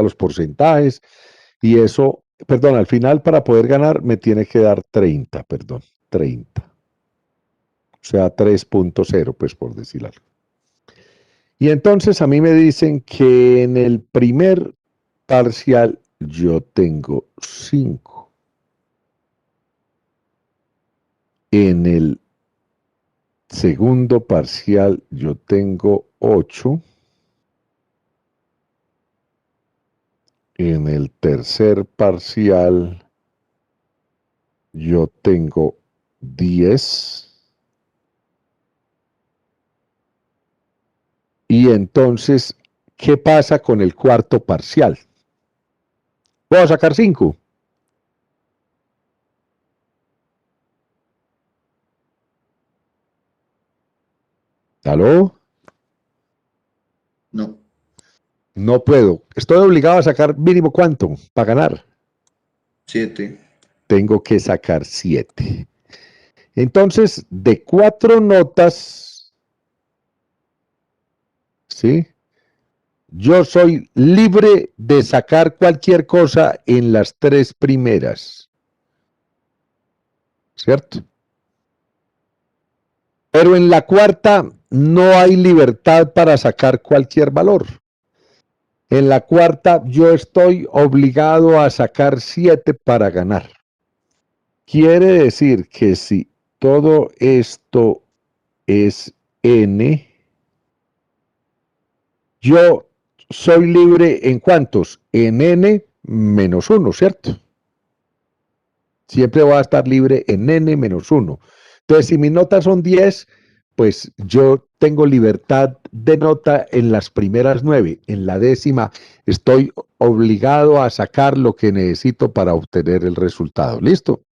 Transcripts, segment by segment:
los porcentajes, y eso, perdón, al final para poder ganar me tiene que dar 30, perdón, 30. O sea, 3.0, pues por decir algo. Y entonces a mí me dicen que en el primer parcial yo tengo 5. En el segundo parcial yo tengo 8. En el tercer parcial yo tengo 10. Y entonces, ¿qué pasa con el cuarto parcial? ¿Puedo sacar 5? ¿Aló? No. No puedo. Estoy obligado a sacar mínimo ¿cuánto para ganar? 7. Tengo que sacar 7. Entonces, de 4 notas, ¿sí? Yo soy libre de sacar cualquier cosa en las 3 primeras. ¿Cierto? Pero en la cuarta no hay libertad para sacar cualquier valor. En la cuarta yo estoy obligado a sacar 7 para ganar. Quiere decir que si todo esto es n, yo soy libre en ¿cuántos? En n menos 1, ¿cierto? Siempre voy a estar libre en n menos 1. Entonces, si mis notas son 10, pues yo tengo libertad de nota en las primeras 9. En la décima estoy obligado a sacar lo que necesito para obtener el resultado. ¿Listo?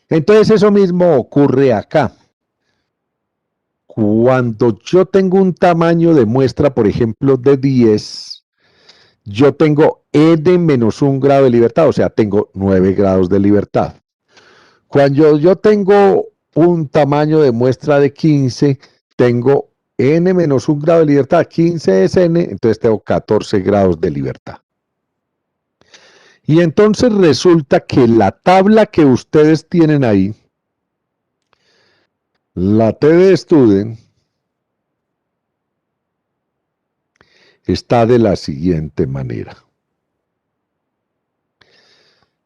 Entonces, eso mismo ocurre acá. Cuando yo tengo un tamaño de muestra, por ejemplo, de 10, yo tengo n menos 1 grado de libertad, o sea, tengo 9 grados de libertad. Cuando yo tengo un tamaño de muestra de 15, tengo n menos 1 grado de libertad, 15 es n, entonces tengo 14 grados de libertad. Y entonces resulta que la tabla que ustedes tienen ahí, la TD Student, está de la siguiente manera.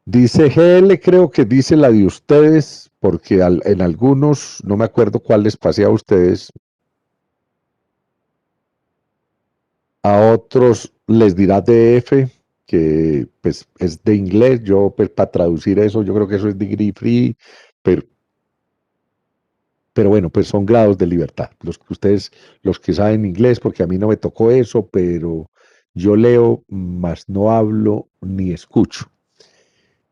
Dice GL, creo que dice la de ustedes, porque en algunos, no me acuerdo cuál les pasé a ustedes, a otros les dirá DF, que pues es de inglés. Yo pues para traducir eso, yo creo que eso es degree free, pero bueno, pues son grados de libertad. Los que ustedes, los que saben inglés, porque a mí no me tocó eso, pero yo leo, más no hablo ni escucho.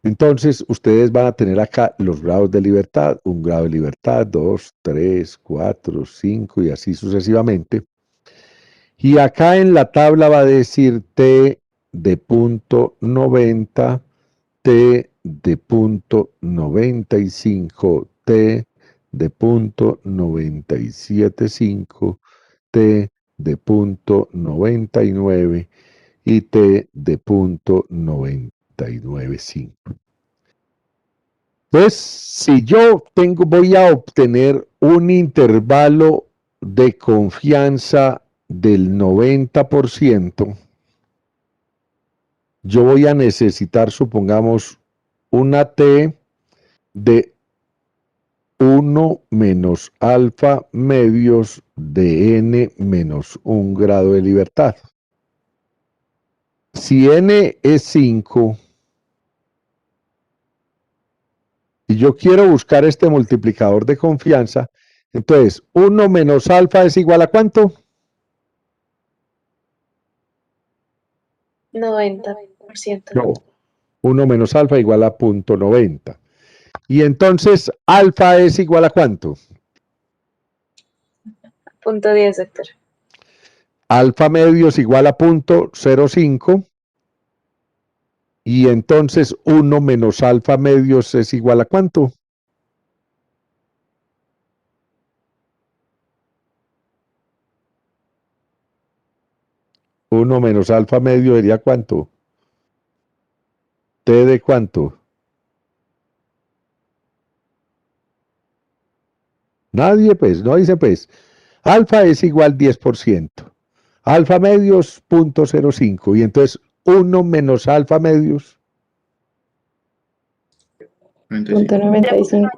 Entonces, ustedes van a tener acá los grados de libertad, 1 grado de libertad, 2, 3, 4, 5 y así sucesivamente. Y acá en la tabla va a decir T de punto 90, T de punto 95, T de punto 97.5, T de punto 99 y T de punto 99.5. Pues si yo voy a obtener un intervalo de confianza del 90%, yo voy a necesitar, supongamos, una T de 1 menos alfa medios de n menos 1 grado de libertad. Si n es 5, y yo quiero buscar este multiplicador de confianza, entonces 1 menos alfa es igual a ¿cuánto? 90%. No, 1 menos alfa igual a 0.90. Y entonces alfa es igual a ¿cuánto? 0.10, doctor. Alfa medio es igual a 0.05. Y entonces 1 menos alfa medios es igual a ¿cuánto? 1 menos alfa medio sería ¿cuánto? ¿T de cuánto? Nadie, pues, no dice, pues. Alfa es igual 10%. Alfa medios 0.05. Y entonces 1 menos alfa medios. 95.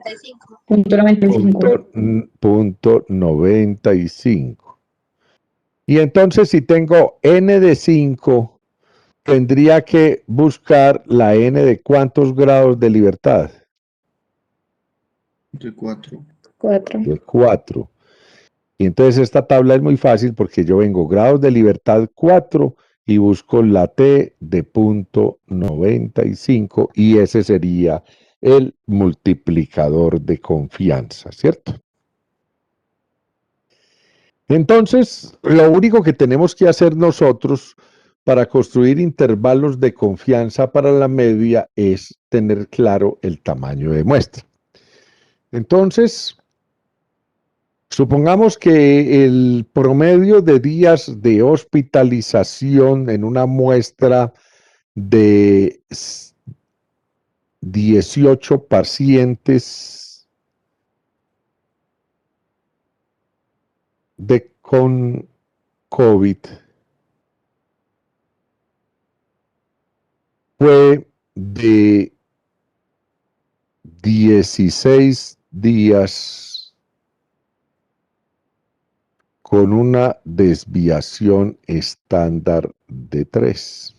Punto 95. Punto 95. Y entonces si tengo n de 5, tendría que buscar la n de ¿cuántos grados de libertad? De 4. 4. De 4. Y entonces esta tabla es muy fácil porque yo vengo grados de libertad 4 y busco la T de punto 95 y ese sería el multiplicador de confianza, ¿cierto? Entonces, lo único que tenemos que hacer nosotros para construir intervalos de confianza para la media es tener claro el tamaño de muestra. Entonces, supongamos que el promedio de días de hospitalización en una muestra de 18 pacientes con COVID fue de 16 días con una desviación estándar de 3.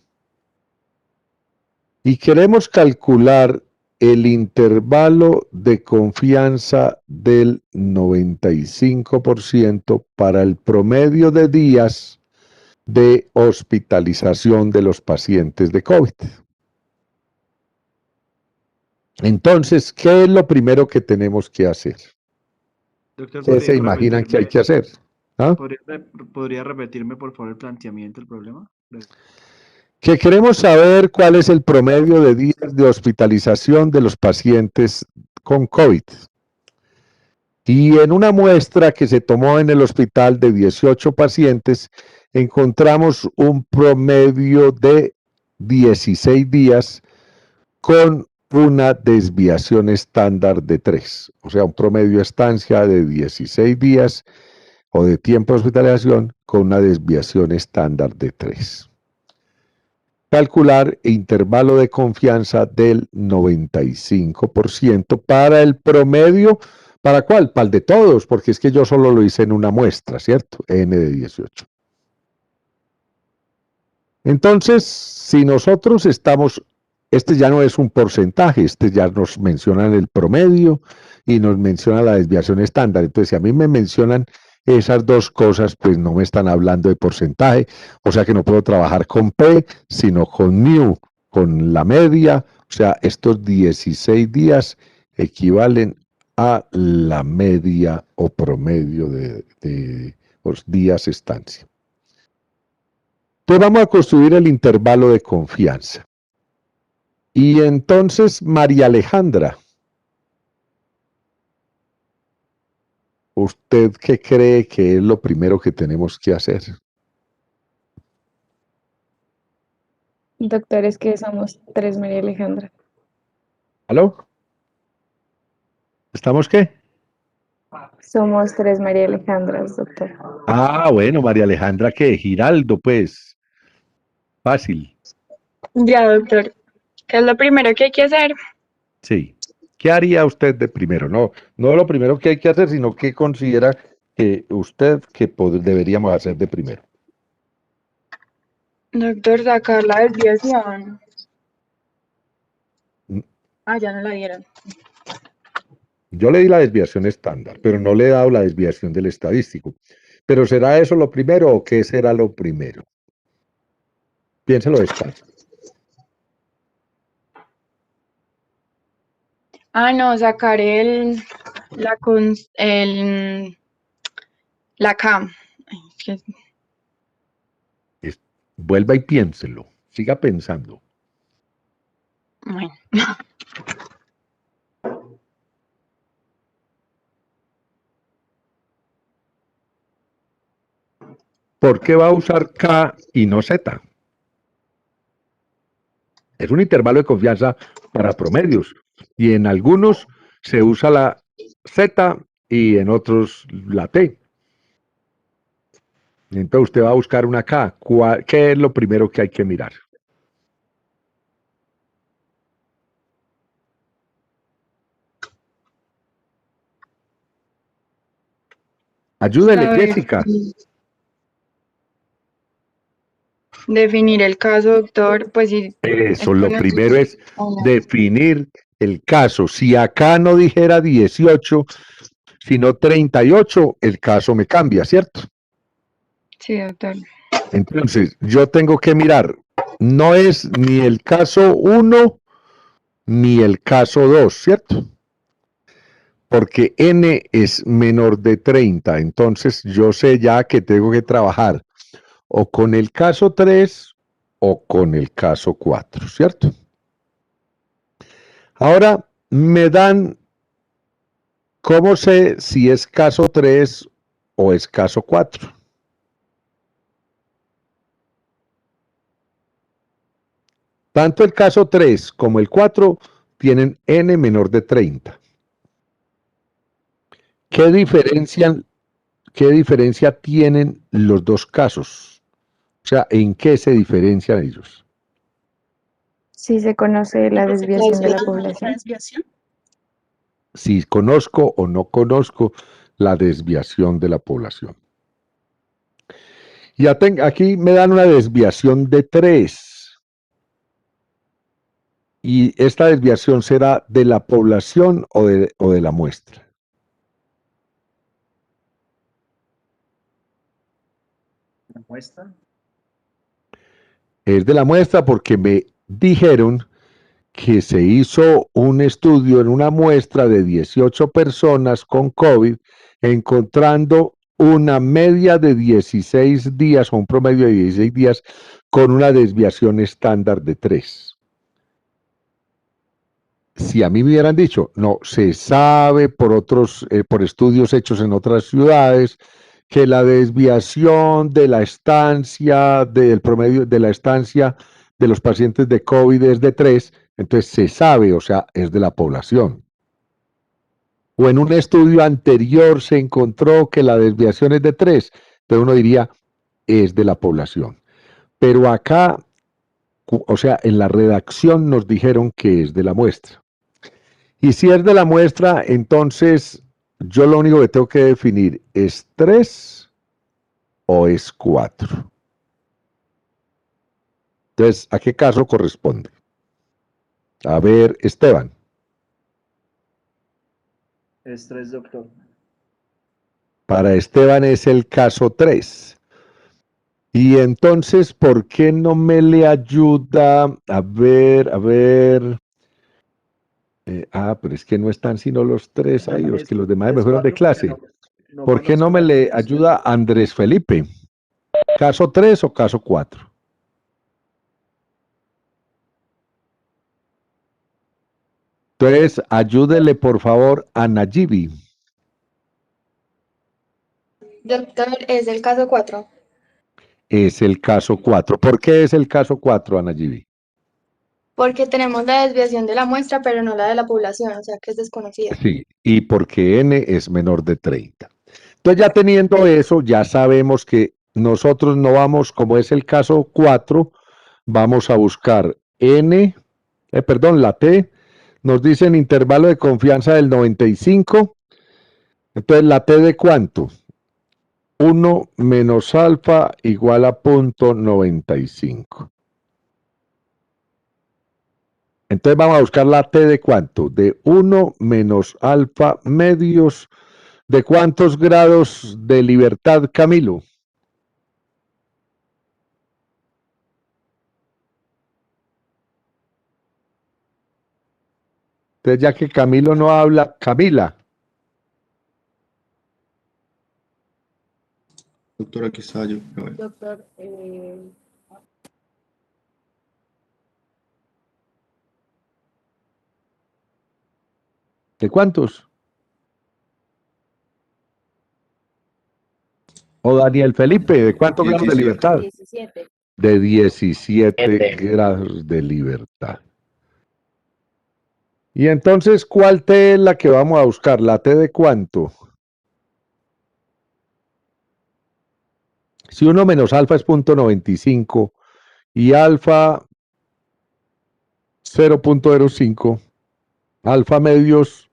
Y queremos calcular el intervalo de confianza del 95% para el promedio de días de hospitalización de los pacientes de COVID. Entonces, ¿qué es lo primero que tenemos que hacer? Doctor, ¿Qué se imaginan que hay que hacer? ¿Ah? ¿Podría repetirme, por favor, el planteamiento del problema? Que queremos saber cuál es el promedio de días de hospitalización de los pacientes con COVID. Y en una muestra que se tomó en el hospital de 18 pacientes, encontramos un promedio de 16 días con una desviación estándar de 3. O sea, un promedio de estancia de 16 días o de tiempo de hospitalización con una desviación estándar de 3. Calcular intervalo de confianza del 95% para el promedio. ¿Para cuál? Para el de todos, porque es que yo solo lo hice en una muestra, ¿cierto? N de 18. Entonces, si nosotros estamos, este ya no es un porcentaje, este ya nos mencionan el promedio y nos menciona la desviación estándar. Entonces, si a mí me mencionan esas dos cosas, pues no me están hablando de porcentaje, o sea que no puedo trabajar con P, sino con mu, con la media, o sea, estos 16 días equivalen a la media o promedio de los días estancia. Entonces vamos a construir el intervalo de confianza. Y entonces, María Alejandra, ¿usted qué cree que es lo primero que tenemos que hacer? Doctor, es que somos 3, María Alejandra. ¿Aló? ¿Estamos qué? Somos 3 María Alejandras, doctor. Ah, bueno, María Alejandra, ¿qué? Giraldo, pues. Fácil. Ya, doctor. ¿Qué es lo primero que hay que hacer? Sí. ¿Qué haría usted de primero? No, no lo primero que hay que hacer, sino qué considera que usted que deberíamos hacer de primero. Doctor, sacar la desviación. Mm. Ya no la dieron. Yo le di la desviación estándar, pero no le he dado la desviación del estadístico. ¿Pero será eso lo primero o qué será lo primero? Piénselo despacio. No, sacar la CAM. Ay, Vuelva y piénselo. Siga pensando. bueno. ¿por qué va a usar K y no Z? Es un intervalo de confianza para promedios y en algunos se usa la Z y en otros la T. Entonces usted va a buscar una K. ¿Qué es lo primero que hay que mirar? Ayúdele, A ver, Jessica. definir el caso, doctor, pues sí. Eso, lo primero es definir el caso. Si acá no dijera 18, sino 38, el caso me cambia, ¿cierto? Sí, doctor. Entonces, yo tengo que mirar, no es ni el caso 1 ni el caso 2, ¿cierto? Porque n es menor de 30, entonces yo sé ya que tengo que trabajar o con el caso 3 o con el caso 4, ¿cierto? Ahora me dan, ¿cómo sé si es caso 3 o es caso 4? Tanto el caso 3 como el 4 tienen n menor de 30. ¿Qué diferencia tienen los dos casos? O sea, ¿en qué se diferencian ellos? Si se conoce la desviación de la ¿La población. desviación? Si conozco o no conozco la desviación de la población. Aquí me dan una desviación de 3. ¿Y esta desviación será de la población o de la muestra? ¿La muestra? Es de la muestra porque me dijeron que se hizo un estudio en una muestra de 18 personas con COVID, encontrando una media de 16 días o un promedio de 16 días con una desviación estándar de 3. Si a mí me hubieran dicho, no, se sabe por estudios hechos en otras ciudades, que la desviación de la estancia, del promedio de la estancia de los pacientes de COVID es de 3, entonces se sabe, o sea, es de la población. O en un estudio anterior se encontró que la desviación es de 3, pero uno diría, es de la población. Pero acá, o sea, en la redacción nos dijeron que es de la muestra. Y si es de la muestra, entonces yo lo único que tengo que definir es 3 o es 4. Entonces, ¿a qué caso corresponde? A ver, Esteban. Es 3, doctor. Para Esteban es el caso 3. Y entonces, ¿por qué no me le ayuda? A ver. Pero es que no están sino los 3 ahí, los que los demás me fueron de clase. ¿Por qué no me le ayuda Andrés Felipe? ¿Caso 3 o caso 4? Entonces, ayúdele por favor a Nayibi. Doctor, es el caso 4. Es el caso 4. ¿Por qué es el caso 4, Nayibi? Porque tenemos la desviación de la muestra, pero no la de la población, o sea que es desconocida. Sí, y porque n es menor de 30. Entonces, ya teniendo eso, ya sabemos que nosotros no vamos, como es el caso 4, vamos a buscar la T, nos dicen intervalo de confianza del 95. Entonces, ¿la T de cuánto? 1 menos alfa igual a 0.95. Entonces vamos a buscar la T de cuánto, de 1 menos alfa medios, ¿de cuántos grados de libertad, Camilo? Entonces ya que Camilo no habla, Camila, Doctor, aquí está yo. Doctor, ¿de cuántos? O Daniel Felipe, ¿de cuántos grados de 17. libertad? 17. De 17 grados de libertad. Y entonces, ¿cuál T es la que vamos a buscar? ¿La T de cuánto? Si 1 menos alfa es 0.95 y alfa 0.05, alfa medios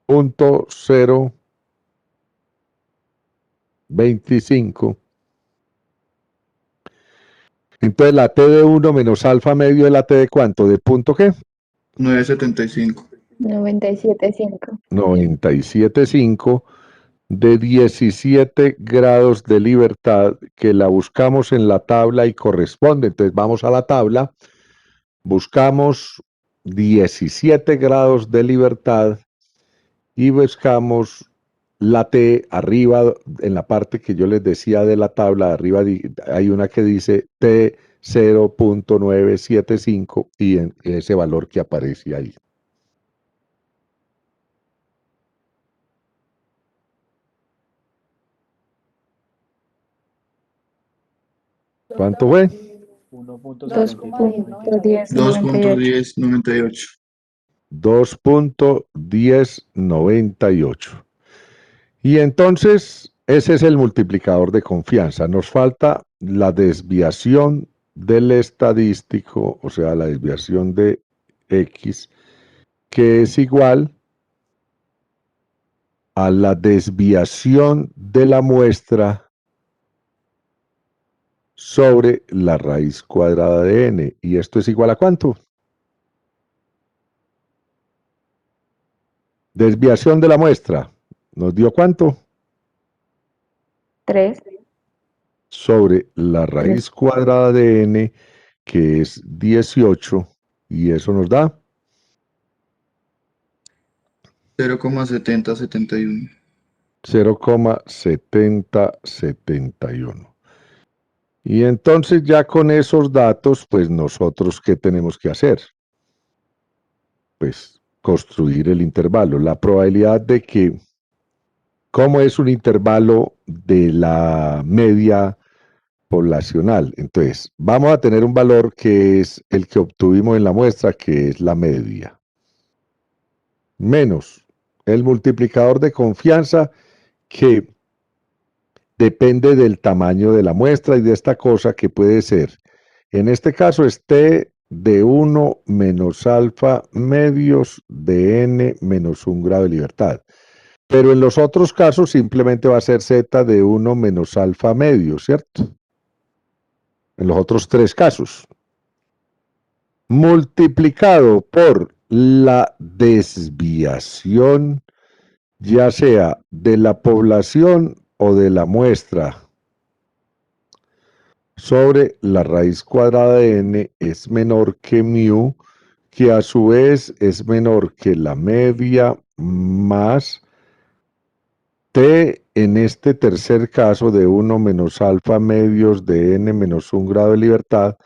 0.025. Entonces la T de 1 menos alfa medio es la T de cuánto, ¿de punto qué? 9.75. 97.5. 97.5 de 17 grados de libertad, que la buscamos en la tabla y corresponde. Entonces vamos a la tabla, buscamos 17 grados de libertad y buscamos la T arriba, en la parte que yo les decía de la tabla, arriba hay una que dice T 0.975 y en ese valor que aparece ahí. ¿Cuánto fue? 2.1098. 2.1098. 2.1098. Y entonces, ese es el multiplicador de confianza. Nos falta la desviación del estadístico, o sea, la desviación de X, que es igual a la desviación de la muestra sobre la raíz cuadrada de n. ¿Y esto es igual a cuánto? Desviación de la muestra. ¿Nos dio cuánto? 3. Sobre la raíz cuadrada de n, que es 18, y eso nos da 0.7071. 0.7071. Y entonces ya con esos datos, pues nosotros, ¿qué tenemos que hacer? Pues construir el intervalo. La probabilidad de que, ¿cómo es un intervalo de la media poblacional? Entonces, vamos a tener un valor que es el que obtuvimos en la muestra, que es la media, menos el multiplicador de confianza, que depende del tamaño de la muestra y de esta cosa que puede ser, en este caso es T de 1 menos alfa medios de n menos 1 grado de libertad. Pero en los otros casos simplemente va a ser Z de 1 menos alfa medio, ¿cierto? En los otros 3 casos. Multiplicado por la desviación, ya sea de la población o de la muestra sobre la raíz cuadrada de n, es menor que mu, que a su vez es menor que la media más t en este tercer caso de 1 menos alfa medios de n menos 1 grado de libertad,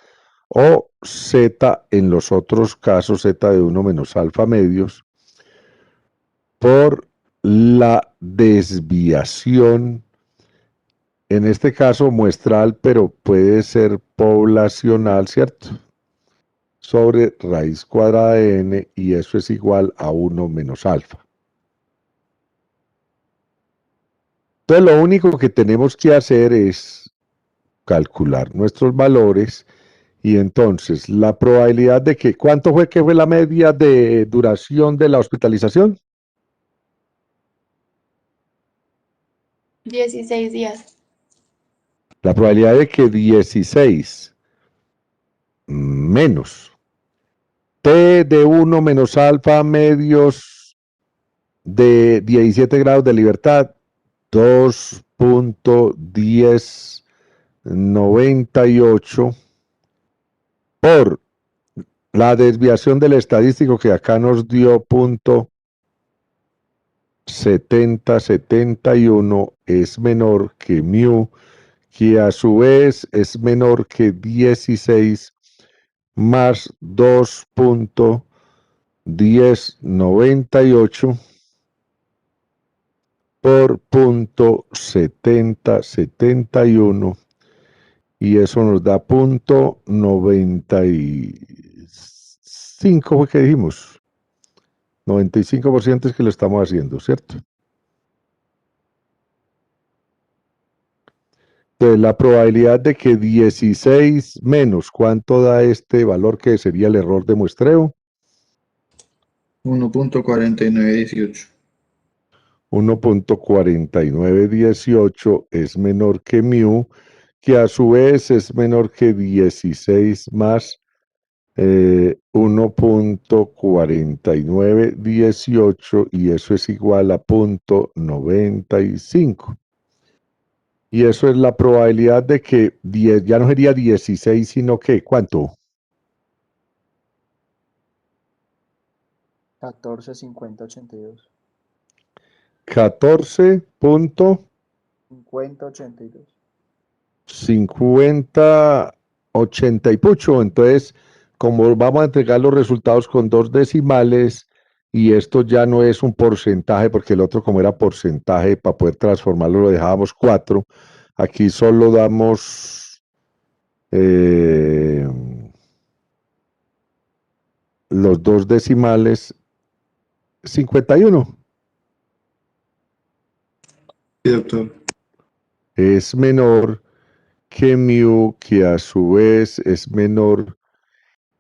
o z en los otros casos, z de 1 menos alfa medios, por la desviación, en este caso muestral, pero puede ser poblacional, ¿cierto? Sobre raíz cuadrada de n, y eso es igual a 1 menos alfa. Entonces lo único que tenemos que hacer es calcular nuestros valores, y entonces la probabilidad de que, ¿cuánto fue que fue la media de duración de la hospitalización? 16 días. La probabilidad de que 16 menos T de 1 menos alfa medios de 17 grados de libertad, 2.1098 por la desviación del estadístico, que acá nos dio 0.7071, es menor que mu, que a su vez es menor que 16 más 2.1098, por punto 7071 y eso nos da punto 95, fue que dijimos. 95% es que lo estamos haciendo, ¿cierto? Entonces, la probabilidad de que 16 menos, ¿cuánto da este valor que sería el error de muestreo? 1.4918. 1.4918 es menor que mu, que a su vez es menor que 16 más 1.4918 y eso es igual a 0.95. Y eso es la probabilidad de que 10, ya no sería 16, sino que, ¿cuánto? 14, 50, 82. 14.50, 50, 82. 80 y pucho. Entonces, como vamos a entregar los resultados con 2 decimales, y esto ya no es un porcentaje, porque el otro como era porcentaje, para poder transformarlo lo dejábamos 4. Aquí solo damos los 2 decimales, 51. Sí, doctor. Es menor que mu, que a su vez es menor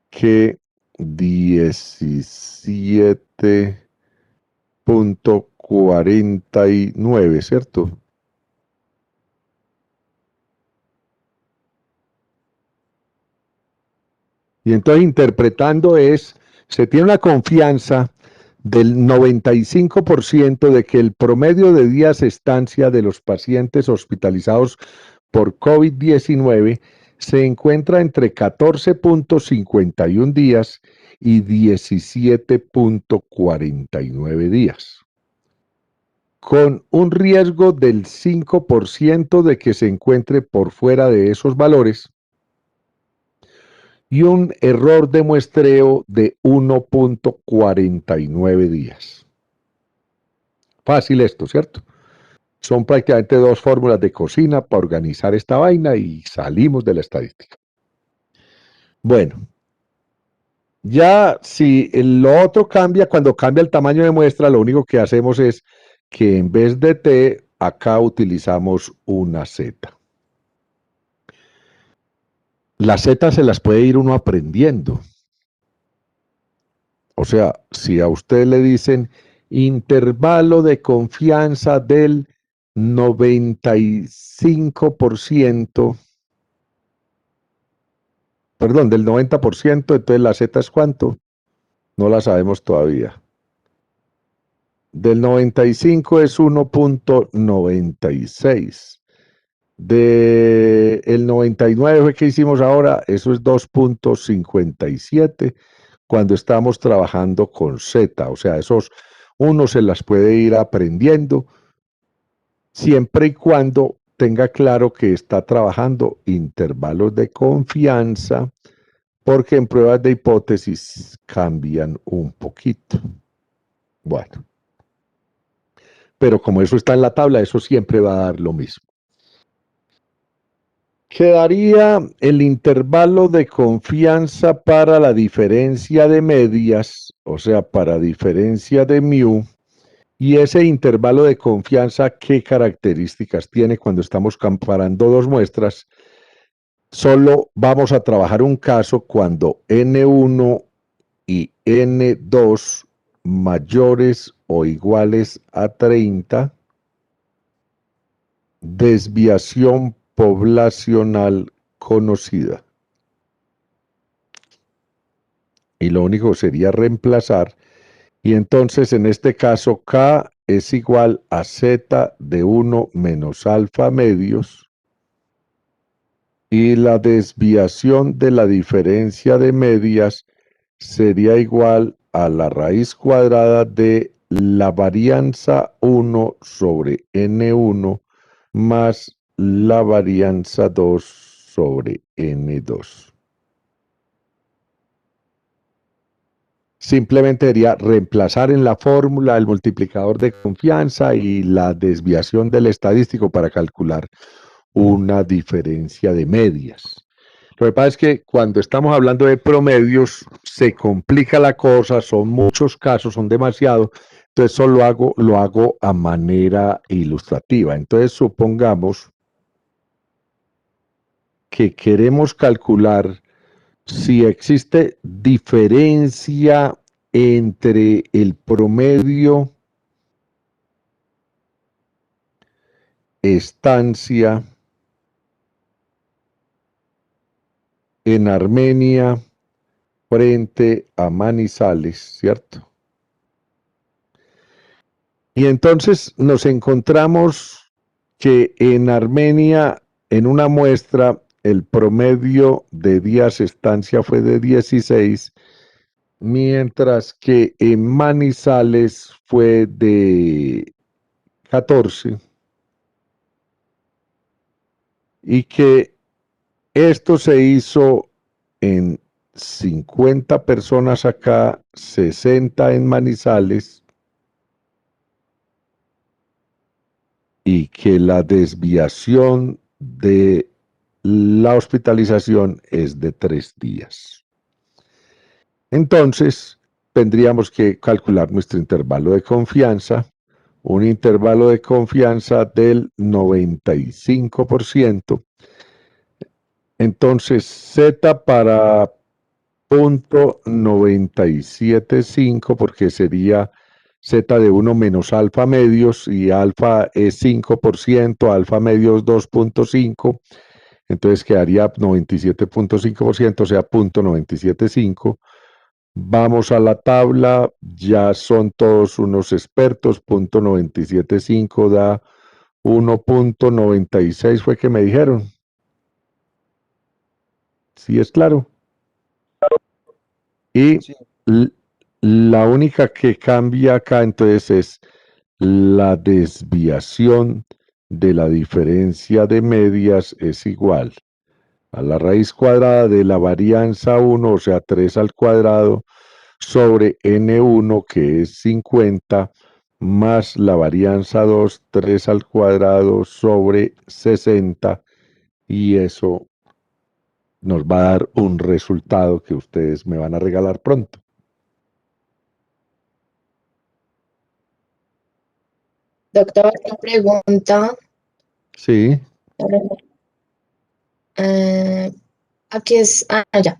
que 17.49, ¿cierto? Y entonces interpretando se tiene una confianza del 95% de que el promedio de días de estancia de los pacientes hospitalizados por COVID-19 se encuentra entre 14.51 días y 17.49 días, con un riesgo del 5% de que se encuentre por fuera de esos valores y un error de muestreo de 1.49 días. Fácil esto, ¿cierto? Son prácticamente 2 fórmulas de cocina para organizar esta vaina y salimos de la estadística. Bueno, ya si lo otro cambia, cuando cambia el tamaño de muestra, lo único que hacemos es que en vez de T, acá utilizamos una Z. Las Z se las puede ir uno aprendiendo. O sea, si a usted le dicen intervalo de confianza del 95%, perdón, del 90%, entonces la Z es ¿cuánto? No la sabemos todavía. Del 95 es 1.96. Del 99 que hicimos ahora, eso es 2.57 cuando estamos trabajando con Z. O sea, esos uno se las puede ir aprendiendo siempre y cuando tenga claro que está trabajando intervalos de confianza, porque en pruebas de hipótesis cambian un poquito. Bueno, pero como eso está en la tabla, eso siempre va a dar lo mismo. Quedaría el intervalo de confianza para la diferencia de medias, o sea, para diferencia de mu, y ese intervalo de confianza, ¿qué características tiene cuando estamos comparando dos muestras? Solo vamos a trabajar un caso cuando N1 y N2 mayores o iguales a 30, desviación poblacional conocida. Y lo único sería reemplazar. Y entonces en este caso K es igual a Z de 1 menos alfa medios. Y la desviación de la diferencia de medias sería igual a la raíz cuadrada de la varianza 1 sobre N1 más la varianza 2 sobre N2. simplemente sería reemplazar en la fórmula el multiplicador de confianza y la desviación del estadístico para calcular una diferencia de medias. Lo que pasa es que cuando estamos hablando de promedios se complica la cosa, son muchos casos, son demasiados, entonces solo lo hago a manera ilustrativa. Entonces supongamos que queremos calcular si existe diferencia entre el promedio, estancia en Armenia frente a Manizales, ¿cierto? Y entonces nos encontramos que en Armenia, en una muestra, el promedio de días estancia fue de 16, mientras que en Manizales fue de 14, y que esto se hizo en 50 personas acá, 60 en Manizales, y que la desviación de la hospitalización es de 3 días. Entonces, tendríamos que calcular nuestro intervalo de confianza, un intervalo de confianza del 95%. Entonces, Z para .975, porque sería Z de 1 menos alfa medios, y alfa es 5%, alfa medios 2.5, entonces quedaría 97.5%, o sea, .975. Vamos a la tabla, ya son todos unos expertos, .975 da 1.96, fue que me dijeron. ¿Sí es claro? Y Sí. la única que cambia acá entonces es la desviación de la diferencia de medias es igual a la raíz cuadrada de la varianza 1, o sea, 3 al cuadrado, sobre N1, que es 50, más la varianza 2, 3 al cuadrado sobre 60, y eso nos va a dar un resultado que ustedes me van a regalar pronto. Doctor, una pregunta. Sí, Aquí es. Ya.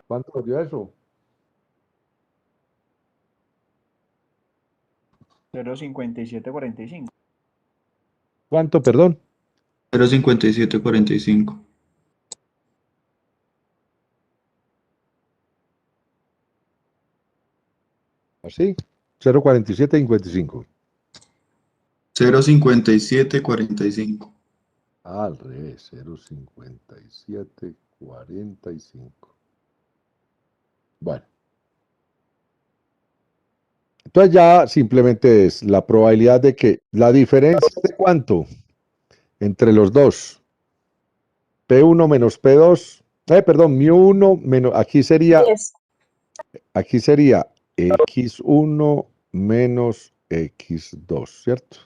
¿cuánto dio eso? 0,5745. ¿Cuánto, perdón? 0,5745. Así, 0,4755. 0,5745. Al revés, 0,5745. Bueno. Entonces ya simplemente es la probabilidad de que la diferencia de cuánto entre los dos. P1 menos P2. Perdón, μ1 menos, aquí sería 10. X1 menos X2, ¿cierto?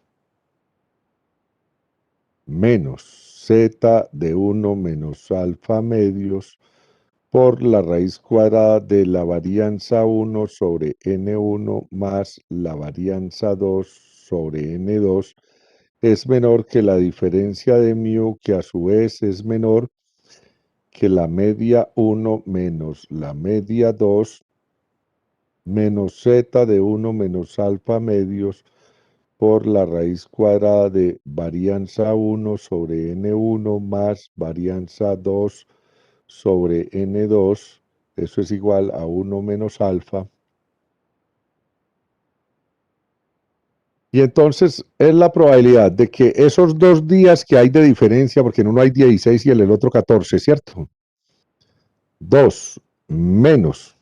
Menos Z de 1 menos alfa medios por la raíz cuadrada de la varianza 1 sobre N1 más la varianza 2 sobre N2 es menor que la diferencia de μ, que a su vez es menor que la media 1 menos la media 2 menos z de 1 menos alfa medios por la raíz cuadrada de varianza 1 sobre n1 más varianza 2 sobre n2, eso es igual a 1 menos alfa. Y entonces es la probabilidad de que esos 2 días que hay de diferencia, porque en uno hay 16 y en el otro 14, ¿cierto? 2 menos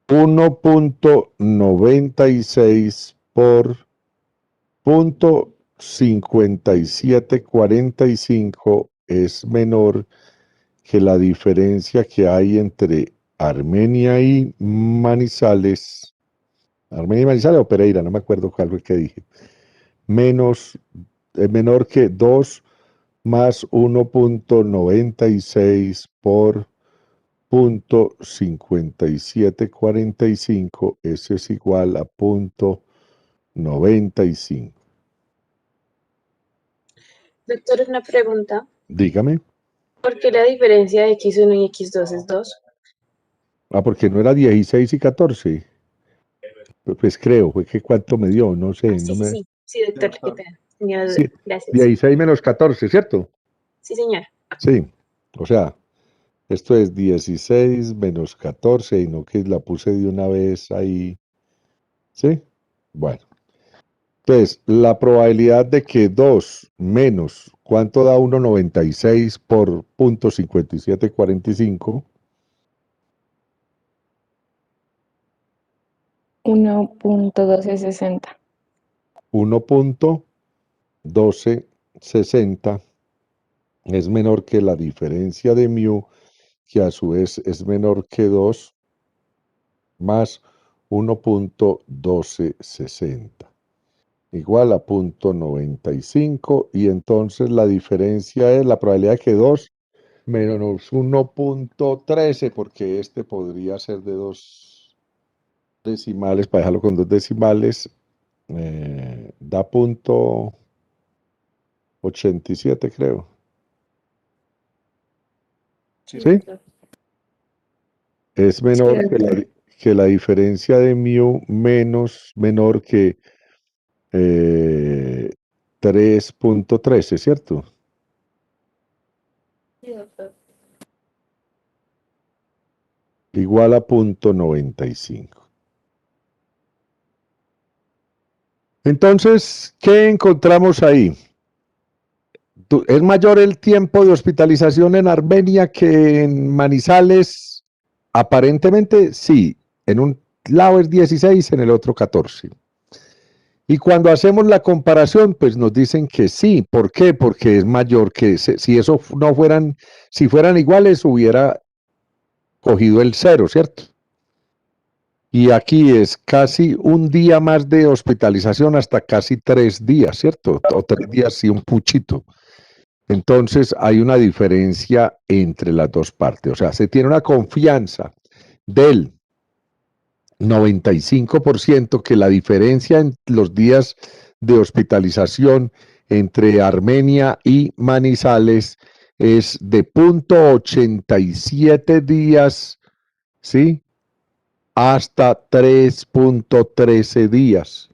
1.96 por 0.5745 es menor que la diferencia que hay entre Armenia y Manizales o Pereira, no me acuerdo cuál fue el que dije, es menor que 2 más 1.96 por 0.5745, eso es igual a 0.95. Doctor, una pregunta. Dígame. ¿Por qué la diferencia de X1 y X2 es 2? Ah, porque no era 16 y 14. Pues creo, fue que cuánto me dio, no sé. Sí, no me... sí, doctor, qué pena. Tenía duda. Sí, Gracias. 16 menos 14, ¿cierto? Sí, señor. Sí, o sea, esto es 16 menos 14, y no que la puse de una vez ahí. ¿Sí? Bueno. Entonces, la probabilidad de que 2 menos, ¿cuánto da 1.96 por 0.5745? 1.1260. 1.1260 es menor que la diferencia de mu, que a su vez es menor que 2 más 1.1260, igual a 0.95, y entonces la diferencia es la probabilidad de que 2 menos 1.13, porque este podría ser de 2 decimales, para dejarlo con 2 decimales, da 0.87, creo. Sí. ¿Sí? Es menor que la diferencia de mu menor que 3.13, ¿cierto? Sí, doctor. Igual a 0.95. Entonces, ¿qué encontramos ahí? ¿Es mayor el tiempo de hospitalización en Armenia que en Manizales? Aparentemente sí. En un lado es 16, en el otro 14. Y cuando hacemos la comparación, pues nos dicen que sí. ¿Por qué? Porque es mayor que si eso no fueran, si fueran iguales, hubiera cogido el 0, ¿cierto? Y aquí es casi un día más de hospitalización, hasta casi 3 días, ¿cierto? O 3 días y un puchito. Entonces hay una diferencia entre las dos partes. O sea, se tiene una confianza del 95% que la diferencia en los días de hospitalización entre Armenia y Manizales es de 0.87 días, ¿sí? Hasta 3.13 días,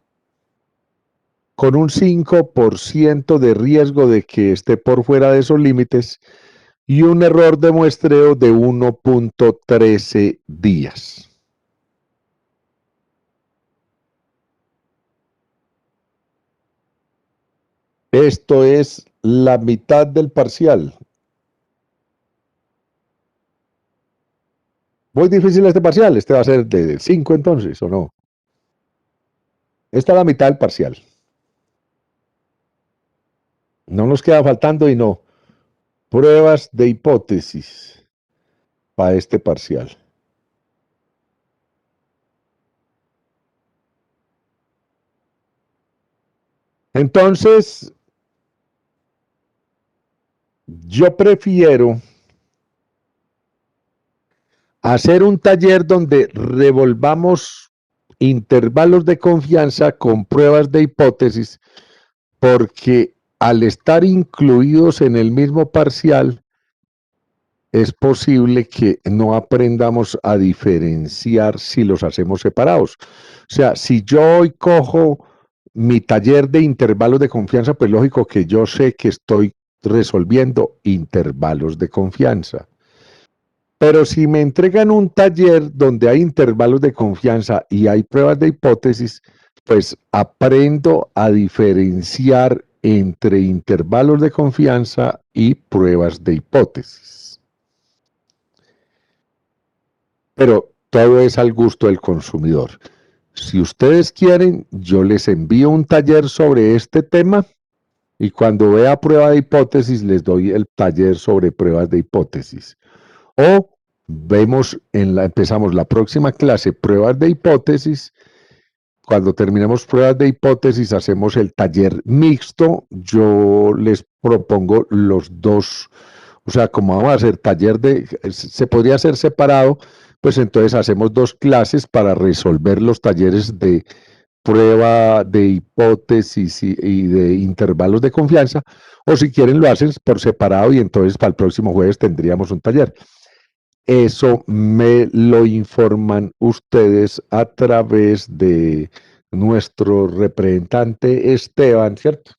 con un 5% de riesgo de que esté por fuera de esos límites y un error de muestreo de 1.13 días. Esto es la mitad del parcial. ¿Muy difícil este parcial? Este va a ser de 5 entonces, ¿o no? Esta es la mitad del parcial. No nos queda faltando y no. Pruebas de hipótesis para este parcial. Entonces, yo prefiero hacer un taller donde revolvamos intervalos de confianza con pruebas de hipótesis, porque al estar incluidos en el mismo parcial, es posible que no aprendamos a diferenciar si los hacemos separados. O sea, si yo hoy cojo mi taller de intervalos de confianza, pues lógico que yo sé que estoy resolviendo intervalos de confianza. Pero si me entregan un taller donde hay intervalos de confianza y hay pruebas de hipótesis, pues aprendo a diferenciar entre intervalos de confianza y pruebas de hipótesis. Pero todo es al gusto del consumidor. Si ustedes quieren, yo les envío un taller sobre este tema y cuando vea prueba de hipótesis les doy el taller sobre pruebas de hipótesis. O empezamos la próxima clase pruebas de hipótesis. Cuando terminemos pruebas de hipótesis hacemos el taller mixto. Yo les propongo los dos, o sea, como vamos a hacer se podría hacer separado, pues entonces hacemos dos clases para resolver los talleres de prueba de hipótesis y de intervalos de confianza, o si quieren lo hacen por separado y entonces para el próximo jueves tendríamos un taller. Eso me lo informan ustedes a través de nuestro representante Esteban, ¿cierto?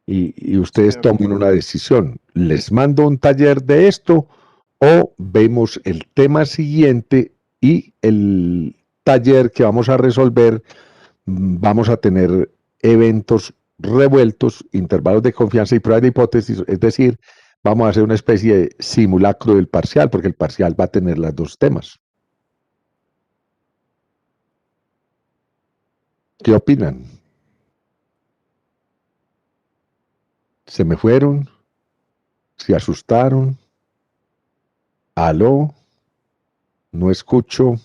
Y ustedes tomen una decisión. ¿Les mando un taller de esto o vemos el tema siguiente y el taller que vamos a resolver? Vamos a tener eventos revueltos, intervalos de confianza y pruebas de hipótesis, es decir, vamos a hacer una especie de simulacro del parcial, porque el parcial va a tener los dos temas. ¿Qué opinan? ¿Se me fueron? ¿Se asustaron? ¿Aló? ¿No escucho?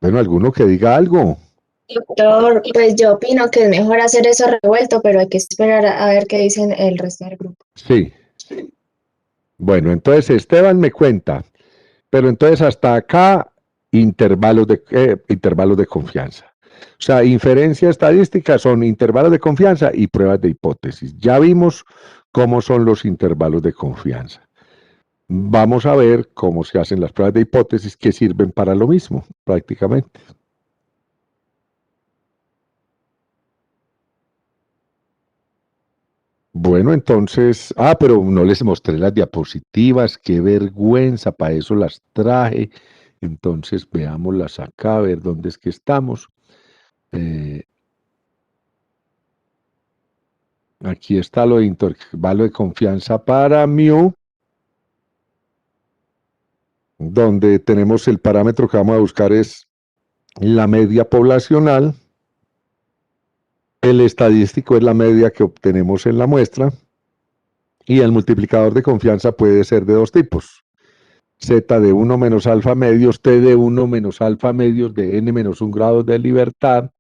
Bueno, alguno que diga algo. Doctor, pues yo opino que es mejor hacer eso revuelto, pero hay que esperar a ver qué dicen el resto del grupo. Sí. Bueno, entonces Esteban me cuenta, pero entonces hasta acá intervalos de confianza. O sea, inferencia estadística son intervalos de confianza y pruebas de hipótesis. Ya vimos cómo son los intervalos de confianza. Vamos a ver cómo se hacen las pruebas de hipótesis que sirven para lo mismo, prácticamente. Bueno, entonces, pero no les mostré las diapositivas, qué vergüenza, para eso las traje. Entonces, veámoslas acá, a ver dónde es que estamos. Aquí está lo de intervalo de confianza para mu, donde tenemos el parámetro que vamos a buscar es la media poblacional. El estadístico es la media que obtenemos en la muestra y el multiplicador de confianza puede ser de dos tipos. Z de 1 menos alfa medios, T de 1 menos alfa medios de n menos 1 grados de libertad.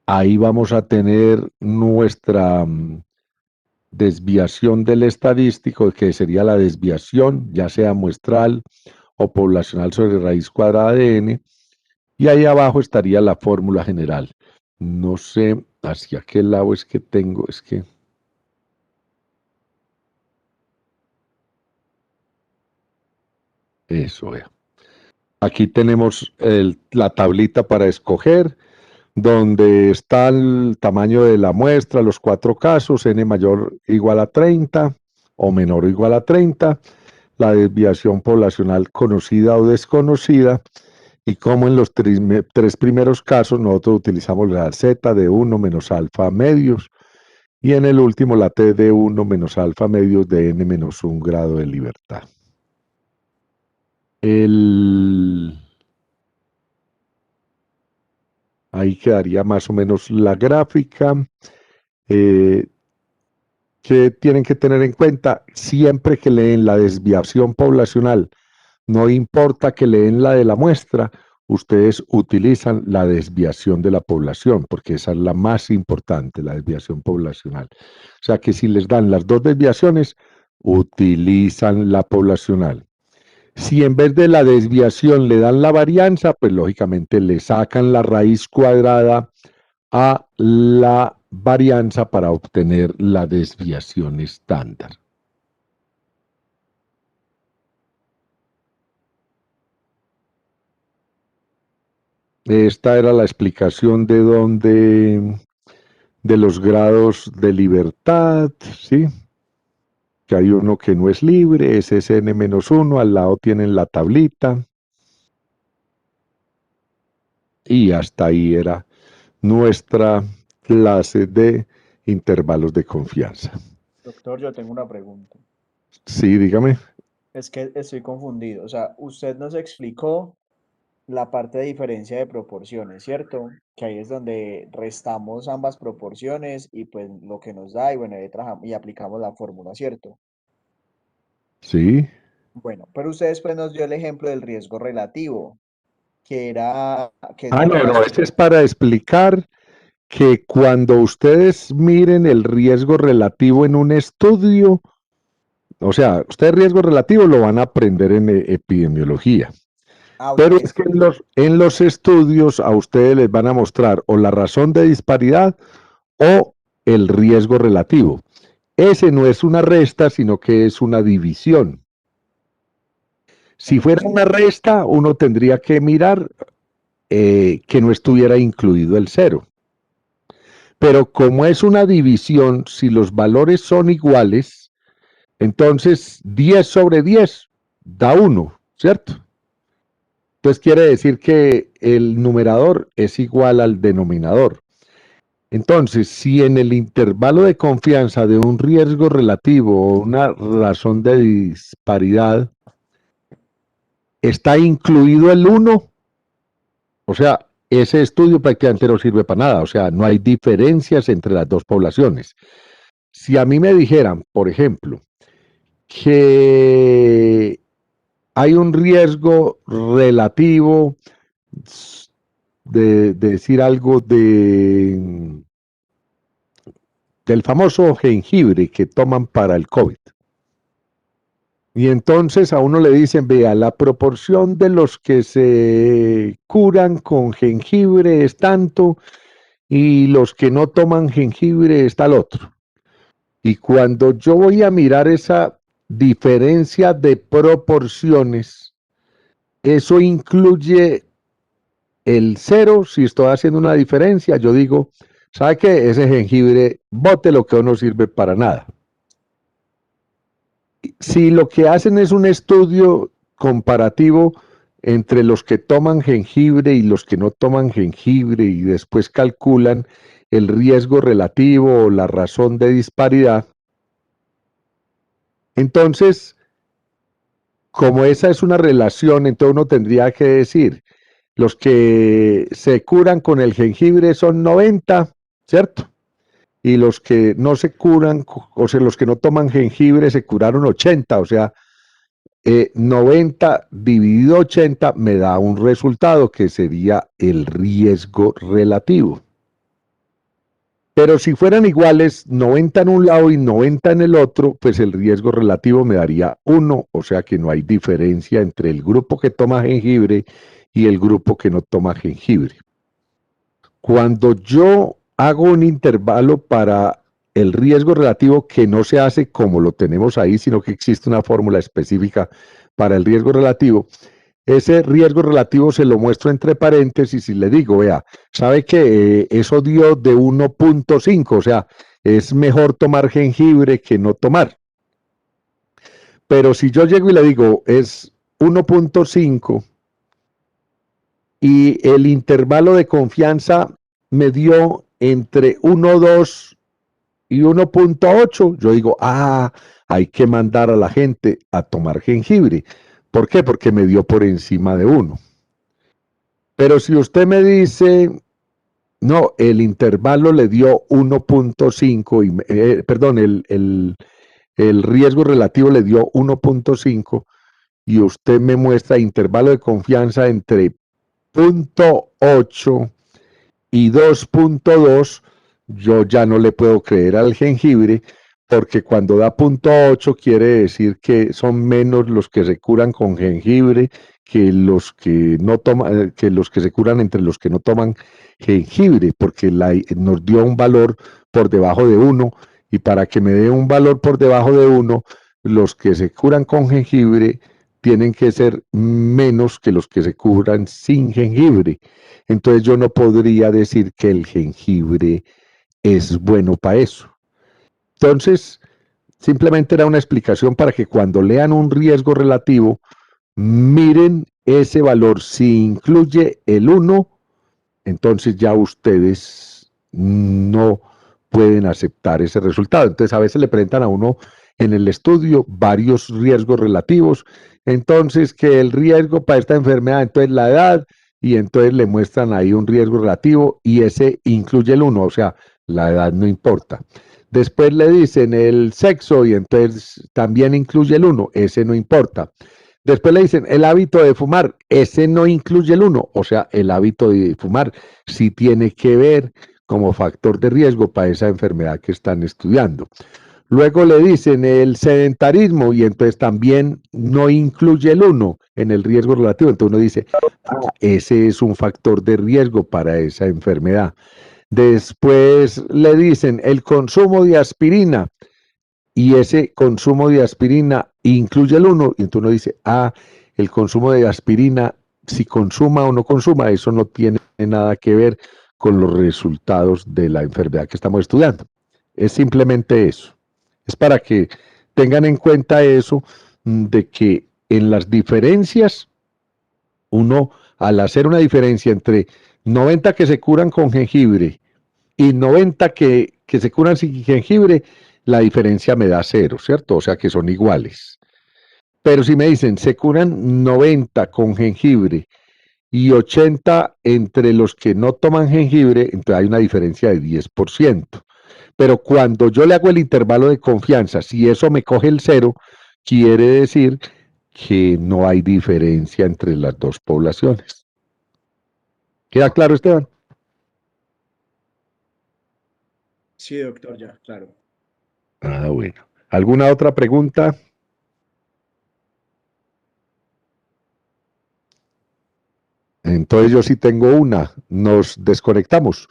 Ahí vamos a tener nuestra desviación del estadístico, que sería la desviación, ya sea muestral o poblacional sobre raíz cuadrada de n. Y ahí abajo estaría la fórmula general. No sé hacia qué lado es que tengo, es que... Eso, vea. Aquí tenemos la tablita para escoger, donde está el tamaño de la muestra, los 4 casos, n mayor o igual a 30 o menor o igual a 30, la desviación poblacional conocida o desconocida, y como en los tres primeros casos nosotros utilizamos la Z de 1 menos alfa medios, y en el último la T de 1 menos alfa medios de n menos 1 grado de libertad. Ahí quedaría más o menos la gráfica. Que tienen que tener en cuenta siempre que leen la desviación poblacional, no importa que leen la de la muestra, ustedes utilizan la desviación de la población, porque esa es la más importante, la desviación poblacional. O sea que si les dan las dos desviaciones, utilizan la poblacional. Si en vez de la desviación le dan la varianza, pues lógicamente le sacan la raíz cuadrada a la varianza para obtener la desviación estándar. Esta era la explicación de los grados de libertad, ¿sí? Que hay uno que no es libre, ese es n-1, al lado tienen la tablita. Y hasta ahí era nuestra clase de intervalos de confianza. Doctor, yo tengo una pregunta. Sí, dígame. Es que estoy confundido. O sea, usted nos explicó la parte de diferencia de proporciones, ¿cierto? Que ahí es donde restamos ambas proporciones y pues lo que nos da y bueno, y aplicamos la fórmula, ¿cierto? Sí. Bueno, pero usted después nos dio el ejemplo del riesgo relativo, que es No, la relación. este es para explicar que cuando ustedes miren el riesgo relativo en un estudio, o sea, ustedes riesgo relativo lo van a aprender en epidemiología. Pero es que en los estudios a ustedes les van a mostrar o la razón de disparidad o el riesgo relativo. Ese no es una resta, sino que es una división. Si fuera una resta, uno tendría que mirar que no estuviera incluido el 0. Pero como es una división, si los valores son iguales, entonces 10 sobre 10 da 1, ¿cierto? Entonces quiere decir que el numerador es igual al denominador. Entonces, si en el intervalo de confianza de un riesgo relativo o una razón de disparidad está incluido el 1, o sea, ese estudio prácticamente no sirve para nada, o sea, no hay diferencias entre las dos poblaciones. Si a mí me dijeran, por ejemplo, que hay un riesgo relativo de decir algo del famoso jengibre que toman para el COVID. Y entonces a uno le dicen, vea, la proporción de los que se curan con jengibre es tanto y los que no toman jengibre es tal otro. Y cuando yo voy a mirar esa diferencia de proporciones, eso incluye el 0, si estoy haciendo una diferencia, yo digo, ¿sabe qué? Ese jengibre, bote lo que no sirve para nada. Si lo que hacen es un estudio comparativo entre los que toman jengibre y los que no toman jengibre y después calculan el riesgo relativo o la razón de disparidad, entonces, como esa es una relación, entonces uno tendría que decir, los que se curan con el jengibre son 90, ¿cierto? Y los que no se curan, o sea, los que no toman jengibre se curaron 80, o sea, 90 dividido 80 me da un resultado que sería el riesgo relativo. Pero si fueran iguales, 90 en un lado y 90 en el otro, pues el riesgo relativo me daría 1, o sea que no hay diferencia entre el grupo que toma jengibre y el grupo que no toma jengibre. Cuando yo hago un intervalo para el riesgo relativo que no se hace como lo tenemos ahí, sino que existe una fórmula específica para el riesgo relativo, ese riesgo relativo se lo muestro entre paréntesis y le digo, vea, ¿sabe que eso dio de 1.5? O sea, es mejor tomar jengibre que no tomar. Pero si yo llego y le digo, es 1.5 y el intervalo de confianza me dio entre 1.2 y 1.8, yo digo, hay que mandar a la gente a tomar jengibre. ¿Por qué? Porque me dio por encima de 1. Pero si usted me dice, no, el intervalo le dio 1.5, perdón, el riesgo relativo le dio 1.5 y usted me muestra intervalo de confianza entre 0.8 y 2.2, yo ya no le puedo creer al jengibre porque cuando da 0.8 quiere decir que son menos los que se curan con jengibre que los que no toman, que los que se curan entre los que no toman jengibre, porque nos dio un valor por debajo de 1, y para que me dé un valor por debajo de 1, los que se curan con jengibre tienen que ser menos que los que se curan sin jengibre. Entonces yo no podría decir que el jengibre es bueno para eso. Entonces, simplemente era una explicación para que cuando lean un riesgo relativo, miren ese valor. Si incluye el 1, entonces ya ustedes no pueden aceptar ese resultado. Entonces, a veces le presentan a uno en el estudio varios riesgos relativos. Entonces, que el riesgo para esta enfermedad, entonces la edad, y entonces le muestran ahí un riesgo relativo y ese incluye el 1, o sea, la edad no importa. Después le dicen el sexo y entonces también incluye el 1, ese no importa. Después le dicen el hábito de fumar, ese no incluye el 1, o sea, el hábito de fumar sí tiene que ver como factor de riesgo para esa enfermedad que están estudiando. Luego le dicen el sedentarismo y entonces también no incluye el 1 en el riesgo relativo. Entonces uno dice, ese es un factor de riesgo para esa enfermedad. Después le dicen el consumo de aspirina y ese consumo de aspirina incluye el 1 y entonces uno dice, el consumo de aspirina, si consuma o no consuma, eso no tiene nada que ver con los resultados de la enfermedad que estamos estudiando. Es simplemente eso. Es para que tengan en cuenta eso, de que en las diferencias, uno al hacer una diferencia entre 90 que se curan con jengibre y 90 que se curan sin jengibre, la diferencia me da 0, ¿cierto? O sea que son iguales. Pero si me dicen, se curan 90 con jengibre y 80 entre los que no toman jengibre, entonces hay una diferencia de 10%. Pero cuando yo le hago el intervalo de confianza, si eso me coge el 0, quiere decir que no hay diferencia entre las dos poblaciones. ¿Queda claro, Esteban? Sí, doctor, ya, claro. Bueno. ¿Alguna otra pregunta? Entonces yo sí tengo una. Nos desconectamos.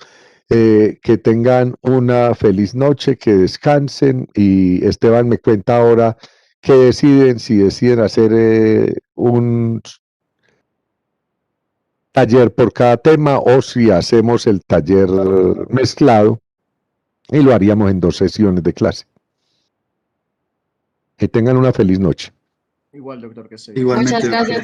Que tengan una feliz noche, que descansen, y Esteban me cuenta ahora qué deciden, si deciden hacer un taller por cada tema o si hacemos el taller mezclado y lo haríamos en 2 sesiones de clase. Que tengan una feliz noche. Igual, doctor, que esté bien. Igualmente. Muchas gracias, doctor.